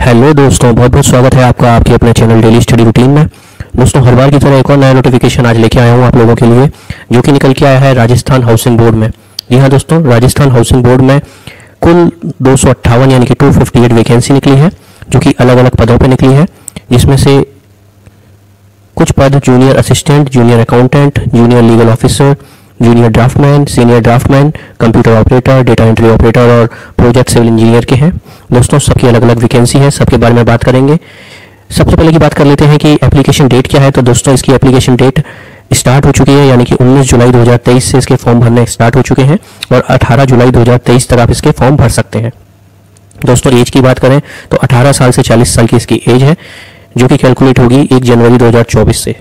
Hello दोस्तों, बहुत बहुत स्वागत है आपका आपके अपने चैनल डेली स्टडी रूटीन में। दोस्तों, हर बार की तरह एक और नया नोटिफिकेशन आज लेके आया हूँ आप लोगों के लिए, जो कि निकल के आया है राजस्थान हाउसिंग बोर्ड में। जी हाँ दोस्तों, राजस्थान हाउसिंग बोर्ड में कुल 258 यानी कि 258 वैकेंसी निकली है, जो कि अलग अलग पदों पर निकली है, जिसमें से कुछ पद junior assistant, junior accountant, junior legal officer, junior draftman, senior draftman, computer operator, data entry operator और प्रोजेक्ट सिविल इंजीनियर के हैं। दोस्तों, सबकी अलग अलग वैकेंसी है, सबके बारे में बात करेंगे। सबसे पहले की बात कर लेते हैं कि एप्लीकेशन डेट क्या है। तो दोस्तों, इसकी एप्लीकेशन डेट स्टार्ट हो चुकी है, यानी कि 19 जुलाई 2023 से इसके फॉर्म भरने स्टार्ट हो चुके हैं और 18 जुलाई 2023 तक आप इसके फॉर्म भर सकते हैं। दोस्तों, एज की बात करें तो 18 साल से 40 साल की इसकी एज है, जो कि कैलकुलेट होगी 1 जनवरी 2024 से,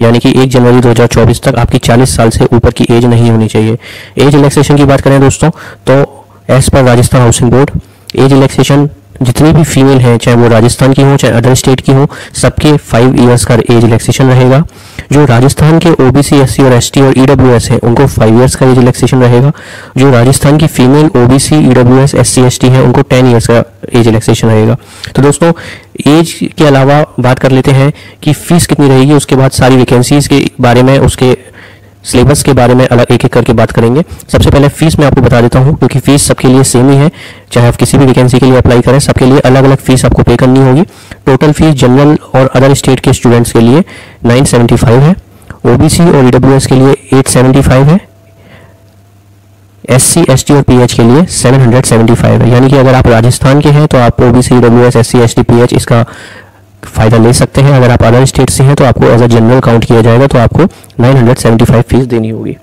यानी कि 1 जनवरी 2024 तक आपकी 40 साल से ऊपर की एज नहीं होनी चाहिए। एज रिलैक्सेशन की बात करें दोस्तों, तो एज पर Rajasthan housing board age relaxation जितनी भी फीमेल हैं, चाहे वो राजस्थान की हो चाहे अदर स्टेट की हो, सबके 5 इयर्स का एज रिलैक्सेशन रहेगा। जो राजस्थान के ओबीसी, एससी और एसटी और ईडब्ल्यूएस हैं, उनको 5 इयर्स का एज रिलैक्सेशन रहेगा। जो राजस्थान की female OBC, EWS, SC, ST हैं, उनको 10 इयर्स का एज रिलैक्सेशन रहेगा। तो दोस्तों, एज के अलावा बात कर लेते हैं कि फीस कितनी रहेगी। उसके बाद सारी वैकेंसीज के बारे में, उसके सिलेबस के बारे में अलग एक एक करके बात करेंगे। सबसे पहले फीस मैं आपको बता देता हूं, क्योंकि फीस सबके लिए सेम ही है, चाहे आप किसी भी वैकेंसी के लिए अप्लाई करें, सबके लिए अलग अलग फीस आपको पे करनी होगी। टोटल फीस जनरल और अदर स्टेट के स्टूडेंट्स के लिए 975 है, ओबीसी और ईडब्ल्यूएस के लिए 875 है, एससी, एसटी और पीएच के लिए 775 है। यानी कि अगर आप राजस्थान के हैं तो आप OBC, EWS, SC, ST, pH इसका फायदा ले सकते हैं। अगर आप अदर स्टेट से हैं तो आपको एज अ जनरल काउंट किया जाएगा, तो आपको 975 फीस देनी होगी।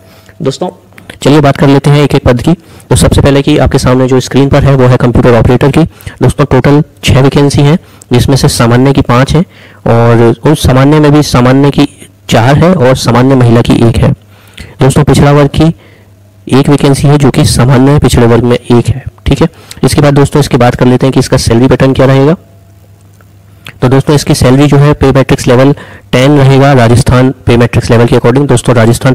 दोस्तों, चलिए बात कर लेते हैं एक एक पद की। तो सबसे पहले कि आपके सामने जो स्क्रीन पर है वो है कंप्यूटर ऑपरेटर की। दोस्तों, टोटल 6 वैकेंसी हैं, जिसमें से सामान्य की 5 है और उस सामान्य में भी सामान्य की 4 है और सामान्य महिला की 1 है। दोस्तों, पिछड़ा वर्ग की 1 वैकेंसी है, जो कि सामान्य पिछड़े वर्ग में 1 है। ठीक है, इसके बाद दोस्तों इसकी बात कर लेते हैं कि इसका सैलरी पैटर्न क्या रहेगा। तो दोस्तों, इसकी सैलरी जो है पे मैट्रिक्स लेवल 10 रहेगा राजस्थान पे मैट्रिक्स लेवल के अकॉर्डिंग। दोस्तों, राजस्थान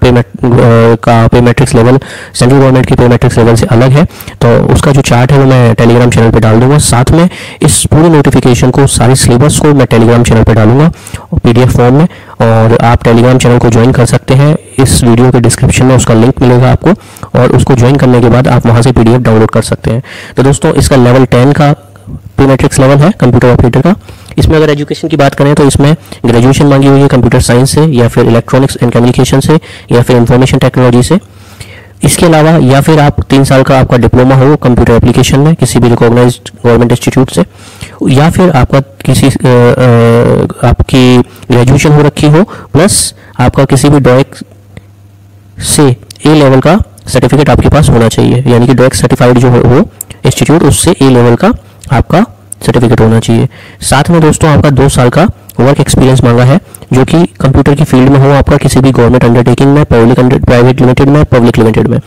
का पे मैट्रिक्स लेवल सेंट्रल गवर्नमेंट की पे मैट्रिक्स लेवल से अलग है, तो उसका जो चार्ट है वो मैं टेलीग्राम चैनल पे डाल दूंगा। साथ में इस पूरे नोटिफिकेशन को, सारी सिलेबस को मैं टेलीग्राम चैनल पे डालूंगा पीडीएफ फॉर्म में, और आप टेलीग्राम चैनल को ज्वाइन कर सकते हैं। इस वीडियो के डिस्क्रिप्शन में उसका लिंक मिलेगा आपको, और उसको ज्वाइन करने के बाद आप वहाँ से पीडीएफ डाउनलोड कर सकते हैं। तो दोस्तों, इसका लेवल 10 का पे मैट्रिक्स लेवल है कंप्यूटर ऑपरेटर का। इसमें अगर एजुकेशन की बात करें तो इसमें ग्रेजुएशन मांगी हुई है कंप्यूटर साइंस से, या फिर इलेक्ट्रॉनिक्स एंड कम्युनिकेशन से, या फिर इंफॉर्मेशन टेक्नोलॉजी से। इसके अलावा या फिर आप 3 साल का आपका डिप्लोमा हो कंप्यूटर एप्लीकेशन में किसी भी रिकॉग्नाइज्ड गवर्नमेंट इंस्टीट्यूट से, या फिर आपका किसी आपकी ग्रेजुएशन हो रखी हो, प्लस आपका किसी भी डॉइक से ए लेवल का सर्टिफिकेट आपके पास होना चाहिए, यानी कि डॉइक सर्टिफाइड जो हो इंस्टीट्यूट, उससे ए लेवल का आपका सर्टिफिकेट होना चाहिए। साथ में दोस्तों, आपका 2 साल का वर्क एक्सपीरियंस मांगा है, जो कि कंप्यूटर की फील्ड में हो, आपका किसी भी गवर्नमेंट अंडरटेकिंग में, प्राइवेट लिमिटेड में, पब्लिक लिमिटेड में।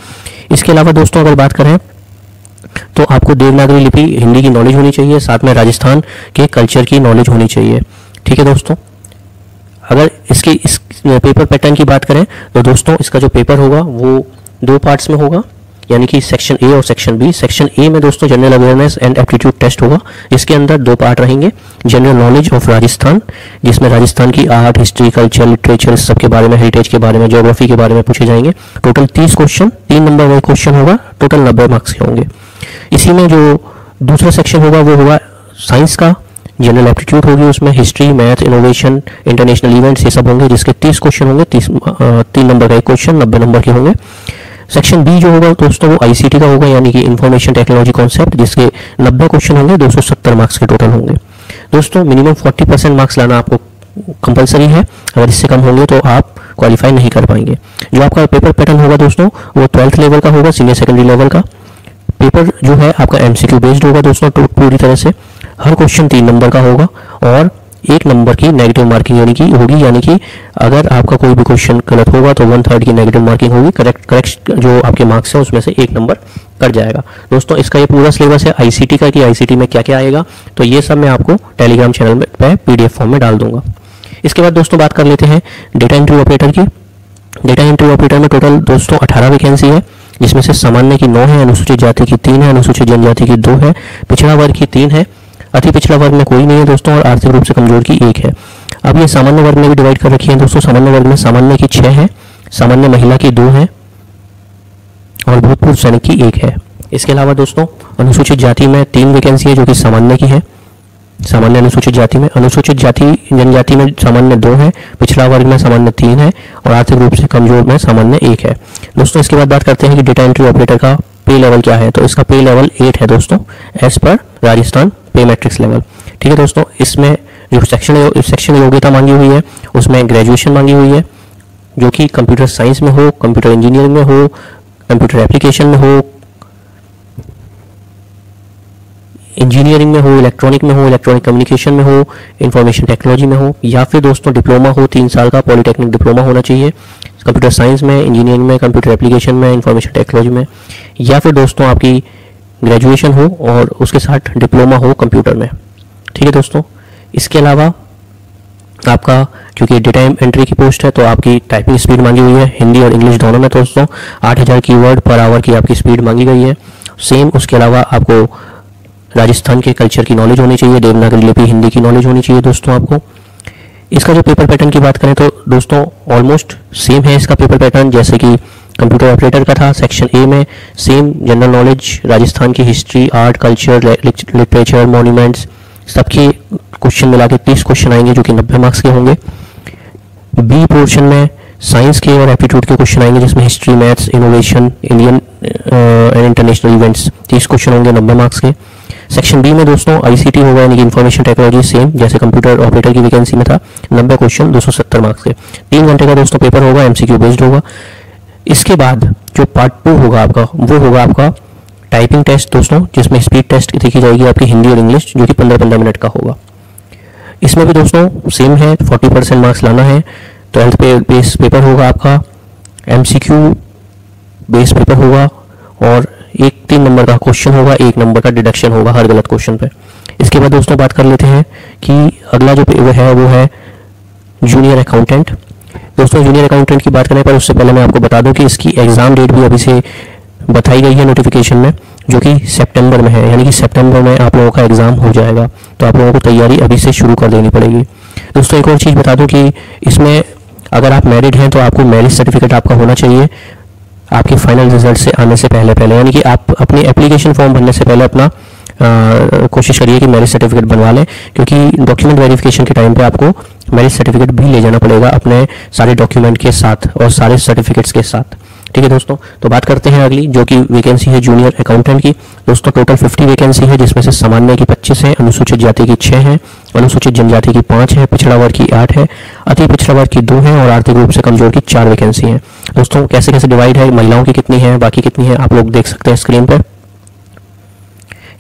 इसके अलावा दोस्तों, अगर बात करें तो आपको देवनागरी लिपि हिंदी की नॉलेज होनी चाहिए, साथ में राजस्थान के कल्चर की नॉलेज होनी चाहिए। ठीक है दोस्तों, अगर इस पेपर पैटर्न की बात करें तो दोस्तों, इसका जो पेपर होगा वो 2 पार्ट्स में होगा, यानी कि सेक्शन ए और सेक्शन बी। सेक्शन ए में दोस्तों general awareness and aptitude test होगा, जिसके अंदर 2 पार्ट रहेंगे। जनरल नॉलेज ऑफ राजस्थान, जिसमें राजस्थान की आर्ट, हिस्ट्री, कल्चर, लिटरेचर सब के बारे में, हेरिटेज के बारे में, ज्योग्राफी के बारे में पूछे जाएंगे। टोटल 30 क्वेश्चन, 3 नंबर का क्वेश्चन होगा, टोटल 90 मार्क्स के होंगे। इसी में जो दूसरा सेक्शन होगा वो होगा साइंस का, जनरल एप्टीट्यूड होगी, उसमें history, math, innovation, international events ये सब होंगे, जिसके 30 क्वेश्चन होंगे। 3 नंबर का एक क्वेश्चन 90 नंबर के होंगे। सेक्शन बी जो होगा दोस्तों वो आईसीटी का होगा, यानी कि इंफॉर्मेशन टेक्नोलॉजी कॉन्सेप्ट, जिसके 90 क्वेश्चन होंगे, 270 मार्क्स के टोटल होंगे। दोस्तों, मिनिमम 40% मार्क्स लाना आपको कंपलसरी है, अगर इससे कम होंगे तो आप क्वालिफाई नहीं कर पाएंगे। जो आपका पेपर पैटर्न होगा दोस्तों वो 12th लेवल का होगा, सीनियर सेकेंडरी लेवल का। पेपर जो है आपका एमसीक्यू बेस्ड होगा दोस्तों, पूरी तरह से। हर क्वेश्चन 3 नंबर का होगा और 1 नंबर की नेगेटिव मार्किंग यानी कि अगर आपका कोई भी क्वेश्चन गलत होगा तो 1/3 की नेगेटिव मार्किंग होगी। करेक्ट जो आपके मार्क्स हैं उसमें से 1 नंबर कट जाएगा। दोस्तों, इसका ये पूरा सिलेबस है आईसीटी का, कि आईसीटी में क्या क्या आएगा, तो ये सब मैं आपको टेलीग्राम चैनल पे पीडीएफ फॉर्म में डाल दूंगा। इसके बाद दोस्तों बात कर लेते हैं डेटा एंट्री ऑपरेटर की। डेटा एंट्री ऑपरेटर में टोटल दोस्तों 18 वैकेंसी है, जिसमें से सामान्य की 9 है, अनुसूचित जाति की 3 है, अनुसूचित जनजाति की 2 है, पिछड़ा वर्ग की 3 है, अति पिछड़ा वर्ग में कोई नहीं है दोस्तों, और आर्थिक रूप से कमजोर की 1 है। अब ये सामान्य वर्ग में भी डिवाइड कर रखी है दोस्तों। सामान्य वर्ग में सामान्य की 6 है, सामान्य महिला की 2 है, और भूतपूर्व सैनिक की 1 है। इसके अलावा दोस्तों अनुसूचित जाति में 3 वैकेंसी है जो कि सामान्य की है। सामान्य अनुसूचित जाति में, अनुसूचित जाति जनजाति में सामान्य 2 है, पिछड़ा वर्ग में सामान्य 3 है, और आर्थिक रूप से कमजोर में सामान्य 1 है दोस्तों। इसके बाद बात करते हैं कि डेटा एंट्री ऑपरेटर का पे लेवल क्या है। तो इसका पे लेवल 8 है दोस्तों, एज पर राजस्थान पे मैट्रिक्स लेवल। ठीक है दोस्तों, इसमें जो सेक्शन योग्यता मांगी हुई है उसमें ग्रेजुएशन मांगी हुई है, जो कि कंप्यूटर साइंस में हो, कंप्यूटर इंजीनियरिंग में हो, कंप्यूटर एप्लीकेशन में हो, इंजीनियरिंग में हो, इलेक्ट्रॉनिक में हो, इलेक्ट्रॉनिक कम्युनिकेशन में हो, इंफॉर्मेशन टेक्नोलॉजी में हो, या फिर दोस्तों डिप्लोमा हो, 3 साल का पॉलिटेक्निक डिप्लोमा होना चाहिए कंप्यूटर साइंस में, इंजीनियरिंग में, कंप्यूटर एप्लीकेशन में, इंफॉर्मेशन टेक्नोलॉजी में, या फिर दोस्तों आपकी ग्रेजुएशन हो और उसके साथ डिप्लोमा हो कंप्यूटर में। ठीक है दोस्तों, इसके अलावा आपका क्योंकि डेटा एंट्री की पोस्ट है तो आपकी टाइपिंग स्पीड मांगी हुई है हिंदी और इंग्लिश दोनों में दोस्तों। 8000 कीवर्ड पर आवर की आपकी स्पीड मांगी गई है सेम। उसके अलावा आपको राजस्थान के कल्चर की नॉलेज होनी चाहिए, देवनागरी लिपि हिंदी की नॉलेज होनी चाहिए दोस्तों आपको। इसका जो पेपर पैटर्न की बात करें तो दोस्तों ऑलमोस्ट सेम है इसका पेपर पैटर्न जैसे कि कंप्यूटर ऑपरेटर का था। सेक्शन ए में सेम जनरल नॉलेज, राजस्थान की history, art, culture, literature, monuments, सबके क्वेश्चन मिला के 30 क्वेश्चन आएंगे जो कि 90 मार्क्स के होंगे। बी पोर्शन में साइंस के और एप्टीट्यूड के क्वेश्चन आएंगे जिसमें history, maths, innovation, Indian and international events 30 question होंगे 90 मार्क्स के। सेक्शन बी में दोस्तों आईसीटी होगा यानी कि इंफॉर्मेशन टेक्नोलॉजी सेम जैसे कंप्यूटर ऑपरेटर की वैकेंसी में था, 90 क्वेश्चन 270 मार्क्स के। 3 घंटे का दोस्तों पेपर होगा, एमसीक्यू बेस्ड होगा। इसके बाद जो पार्ट 2 होगा आपका वो होगा आपका टाइपिंग टेस्ट दोस्तों, जिसमें स्पीड टेस्ट देखी जाएगी आपकी हिंदी और इंग्लिश जो कि 15-15 मिनट का होगा। इसमें भी दोस्तों सेम है, 40% मार्क्स लाना है। 12th पे बेस पेपर होगा आपका, एमसीक्यू बेस पेपर होगा, और 3 नंबर का क्वेश्चन होगा, 1 नंबर का डिडक्शन होगा हर गलत क्वेश्चन पे। इसके बाद दोस्तों बात कर लेते हैं कि अगला जो पेपर है वो है जूनियर अकाउंटेंट। दोस्तों जूनियर अकाउंटेंट की बात करें पर उससे पहले मैं आपको बता दूं कि इसकी एग्जाम डेट भी अभी से बताई गई है नोटिफिकेशन में, जो कि सितंबर में है, यानी कि सितंबर में आप लोगों का एग्जाम हो जाएगा। तो आप लोगों को तैयारी अभी से शुरू कर देनी पड़ेगी। दोस्तों एक और चीज़ बता दूं कि इसमें अगर आप मैरिड हैं तो आपको मैरिज सर्टिफिकेट आपका होना चाहिए आपके फाइनल रिजल्ट से आने से पहले, यानी कि आप अपनी एप्लीकेशन फॉर्म भरने से पहले अपना कोशिश करिए कि मैरिज सर्टिफिकेट बनवा लें, क्योंकि डॉक्यूमेंट वेरिफिकेशन के टाइम पे आपको मैरिज सर्टिफिकेट भी ले जाना पड़ेगा अपने सारे डॉक्यूमेंट के साथ और सारे सर्टिफिकेट्स के साथ। ठीक है दोस्तों, तो बात करते हैं अगली जो कि वैकेंसी है जूनियर अकाउंटेंट की। दोस्तों टोटल 50 वैकेंसी है जिसमें से सामान्य की 25 है, अनुसूचित जाति की 6 है, अनुसूचित जनजाति की 5 है, पिछड़ा वर्ग की 8 है, अति पिछड़ा वर्ग की 2 है, और आर्थिक रूप से कमजोर की 4 वैकेंसी है। दोस्तों कैसे कैसे डिवाइड है, महिलाओं की कितनी है, बाकी कितनी है, आप लोग देख सकते हैं स्क्रीन पर।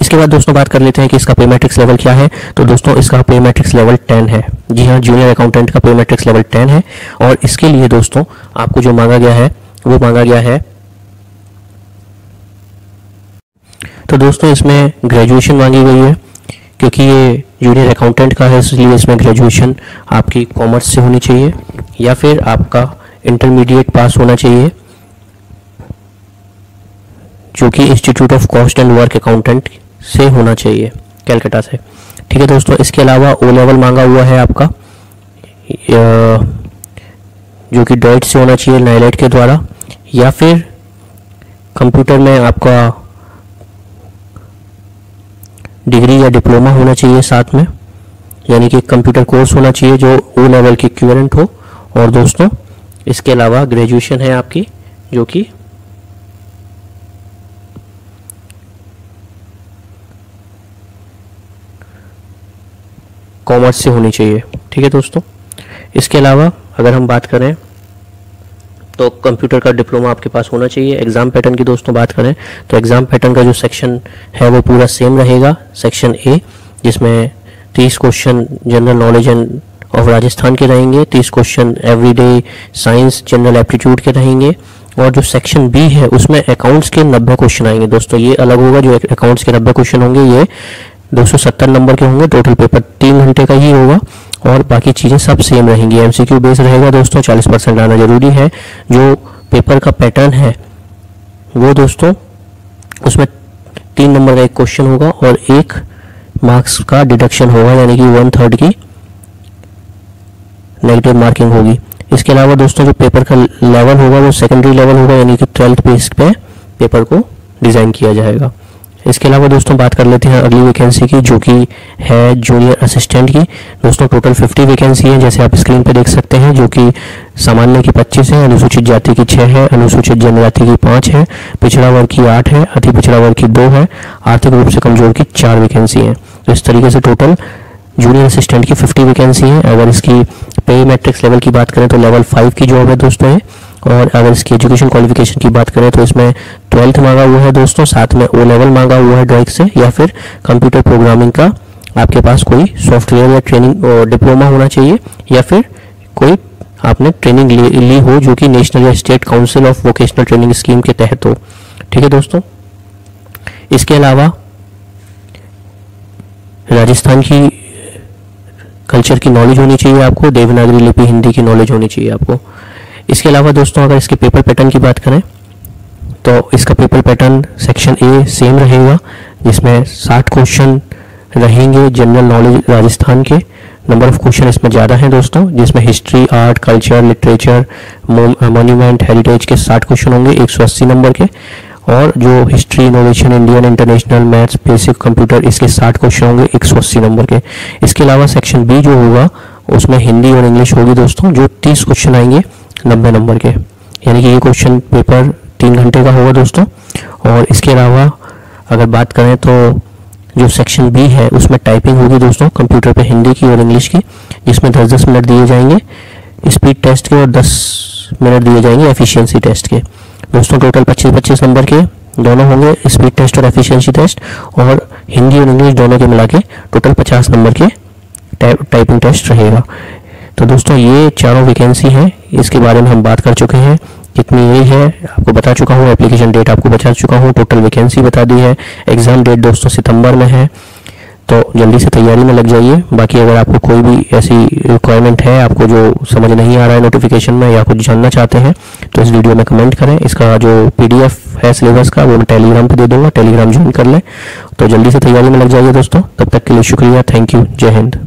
इसके बाद दोस्तों बात कर लेते हैं कि इसका पे मैट्रिक्स लेवल क्या है। तो दोस्तों इसका पे मैट्रिक्स लेवल 10 है। जी हाँ, जूनियर अकाउंटेंट का पे मैट्रिक्स लेवल 10 है, और इसके लिए दोस्तों आपको जो मांगा गया है वो मांगा गया है, तो दोस्तों इसमें ग्रेजुएशन मांगी गई है क्योंकि ये जूनियर अकाउंटेंट का है, इसलिए इसमें ग्रेजुएशन आपकी कॉमर्स से होनी चाहिए या फिर आपका इंटरमीडिएट पास होना चाहिए जो कि institute of cost and work accountant से होना चाहिए कैलकाटा से। ठीक है दोस्तों, इसके अलावा ओ लेवल मांगा हुआ है आपका जो कि डॉइट से होना चाहिए नाइलेट के द्वारा, या फिर कंप्यूटर में आपका डिग्री या डिप्लोमा होना चाहिए साथ में, यानी कि कंप्यूटर कोर्स होना चाहिए जो ओ लेवल की इक्विवेलेंट हो। और दोस्तों इसके अलावा ग्रेजुएशन है आपकी जो कि कॉमर्स से होनी चाहिए। ठीक है दोस्तों, इसके अलावा अगर हम बात करें तो कंप्यूटर का डिप्लोमा आपके पास होना चाहिए। एग्जाम पैटर्न की दोस्तों बात करें तो एग्जाम पैटर्न का जो सेक्शन है वो पूरा सेम रहेगा। सेक्शन ए जिसमें 30 question general knowledge end of Rajasthan के रहेंगे, 30 question everyday science general aptitude के रहेंगे, और जो सेक्शन बी है उसमें अकाउंट्स के 90 क्वेश्चन आएंगे। दोस्तों ये अलग होगा, जो अकाउंट्स के 90 क्वेश्चन होंगे ये 270 नंबर के होंगे। टोटल पेपर 3 घंटे का ही होगा और बाकी चीज़ें सब सेम रहेंगी। एमसीक्यू बेस रहेगा दोस्तों, 40% आना जरूरी है। जो पेपर का पैटर्न है वो दोस्तों उसमें 3 नंबर का एक क्वेश्चन होगा और एक मार्क्स का डिडक्शन होगा, यानी कि 1/3 की नेगेटिव मार्किंग होगी। इसके अलावा दोस्तों जो पेपर का लेवल होगा वो सेकेंडरी लेवल होगा, यानी कि 12th बेस पे पेपर को डिज़ाइन किया जाएगा। इसके अलावा दोस्तों बात कर लेते हैं अगली वैकेंसी की, जो कि है जूनियर असिस्टेंट की। दोस्तों टोटल 50 वैकेंसी है, जैसे आप स्क्रीन पे देख सकते हैं, जो कि सामान्य की 25 है, अनुसूचित जाति की 6 है, अनुसूचित जनजाति की 5 है, पिछड़ा वर्ग की 8 है, अति पिछड़ा वर्ग की 2 है, आर्थिक रूप से कमजोर की 4 वैकेंसी है। तो इस तरीके से टोटल जूनियर असिस्टेंट की 50 वैकेंसी है। अगर इसकी पे मैट्रिक्स लेवल की बात करें तो लेवल 5 की जॉब है दोस्तों ये। और अगर इसकी एजुकेशन क्वालिफिकेशन की बात करें तो इसमें 12th मांगा हुआ है दोस्तों, साथ में ओ लेवल मांगा हुआ है ड्राइक से, या फिर कंप्यूटर प्रोग्रामिंग का आपके पास कोई सॉफ्टवेयर या ट्रेनिंग डिप्लोमा होना चाहिए, या फिर कोई आपने ट्रेनिंग ली हो जो कि नेशनल या state council of vocational training scheme के तहत हो। ठीक है दोस्तों, इसके अलावा राजस्थान की कल्चर की नॉलेज होनी चाहिए आपको, देवनागरी लिपि हिंदी की नॉलेज होनी चाहिए आपको। इसके अलावा दोस्तों अगर इसके पेपर पैटर्न की बात करें तो इसका paper pattern section A same रहेगा, जिसमें 60 क्वेश्चन रहेंगे जनरल नॉलेज राजस्थान के। नंबर ऑफ क्वेश्चन इसमें ज़्यादा हैं दोस्तों, जिसमें history, art, culture, literature, monument, heritage के 60 क्वेश्चन होंगे 180 नंबर के। और जो history, innovation, Indian, international, maths, basic, computer, इसके 60 क्वेश्चन होंगे 180 नंबर के। इसके अलावा सेक्शन बी जो होगा उसमें हिंदी और इंग्लिश होगी दोस्तों, जो 30 क्वेश्चन आएंगे 90 नंबर के, यानी कि ये क्वेश्चन पेपर 3 घंटे का होगा दोस्तों। और इसके अलावा अगर बात करें तो जो सेक्शन बी है उसमें टाइपिंग होगी दोस्तों कंप्यूटर पे, हिंदी की और इंग्लिश की, जिसमें 10-10 मिनट दिए जाएंगे स्पीड टेस्ट के और 10 मिनट दिए जाएंगे एफिशिएंसी टेस्ट के। दोस्तों टोटल 25-25 नंबर के दोनों होंगे, स्पीड टेस्ट और एफिशिएंसी टेस्ट, और हिंदी और इंग्लिश दोनों के मिला के टोटल 50 नंबर के टाइपिंग टेस्ट रहेगा। तो दोस्तों ये चारों वैकेंसी हैं, इसके बारे में हम बात कर चुके हैं। कितनी एज है आपको बता चुका हूँ, एप्लीकेशन डेट आपको बता चुका हूँ, टोटल वैकेंसी बता दी है। एग्ज़ाम डेट दोस्तों सितंबर में है, तो जल्दी से तैयारी में लग जाइए। बाकी अगर आपको कोई भी ऐसी रिक्वायरमेंट है, आपको जो समझ नहीं आ रहा है नोटिफिकेशन में, या कुछ जानना चाहते हैं, तो इस वीडियो में कमेंट करें। इसका जो PDF है सिलेबस का वो मैं टेलीग्राम पे दे दूंगा, टेलीग्राम ज्वाइन कर लें। तो जल्दी से तैयारी में लग जाइए दोस्तों। तब तक के लिए शुक्रिया, थैंक यू, जय हिंद।